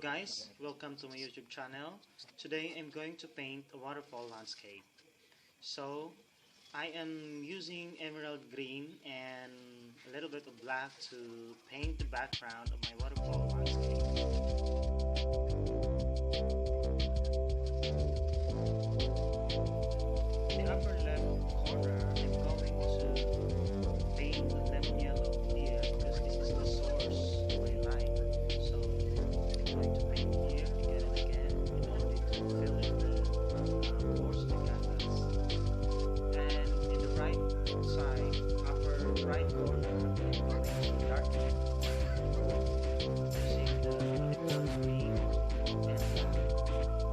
guys, welcome to my YouTube channel. Today I'm going to paint a waterfall landscape. So I am using emerald green and a little bit of black to paint the background of my waterfall landscape. In the upper left corner I'm going to paint a lemon yellow here because this is the source of my light. So I'm going to paint here again and again in order to fill in the pores of the canvas. And in the right side, upper right corner, I'm going to darken it using the emerald green and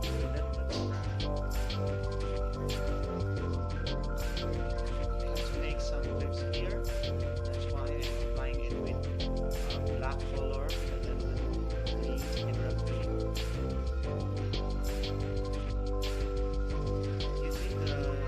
a little bit of brown. I have to make some clips here. That's why I'm applying it with black color and a little bit of green, emerald green. Using the black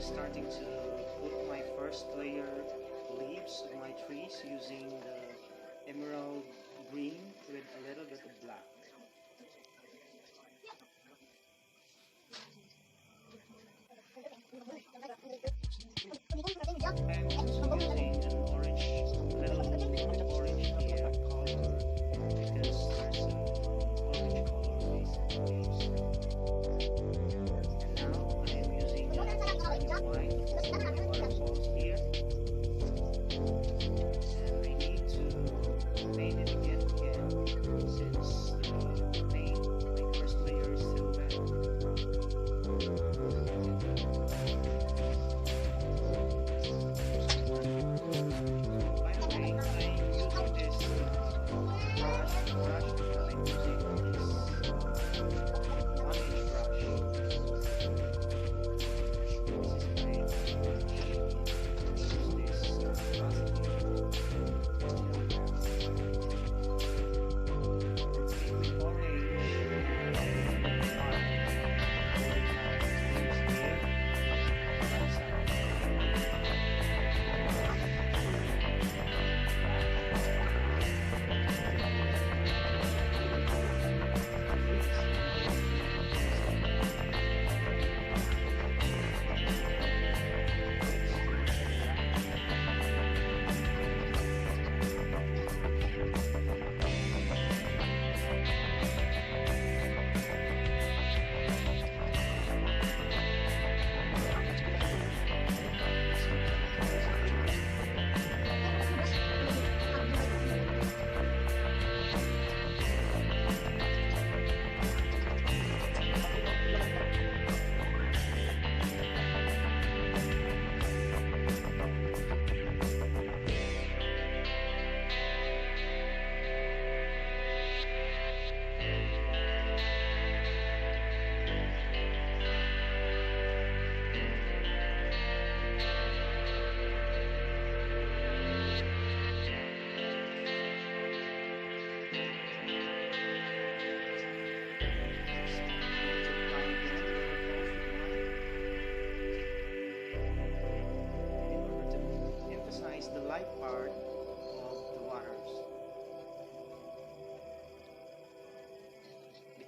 starting to put my first layer leaves of my trees using the emerald green with a little bit of black. I'm also using an orange, little orange here color because there's an orange color base in the leaves. And now I am using white waterfalls here, and I need to paint it again since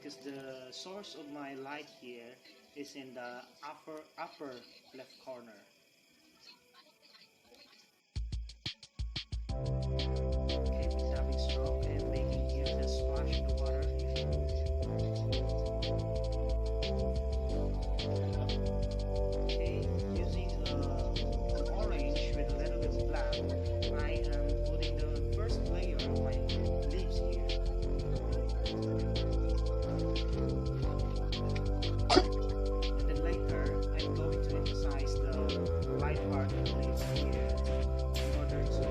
because the source of my light here is in the upper left corner. Okay, it's having stroke and making here the splash of the water Okay, using an orange with a little bit of black, I am putting the first layer of my leaves here. And then later, I'm going to emphasize the light part of the leaves here in order to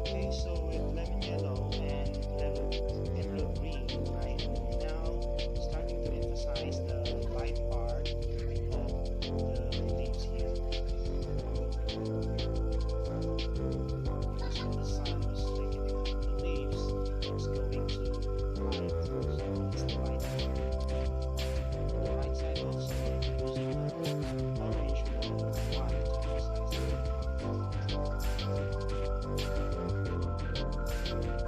Okay, so with lemon yellow and emerald green, I am now starting to emphasize the light part of the leaves here. Because when the sun was taking the leaves, it's going to light, so it's the light part. On the right side also, I'm using orange with white to emphasize the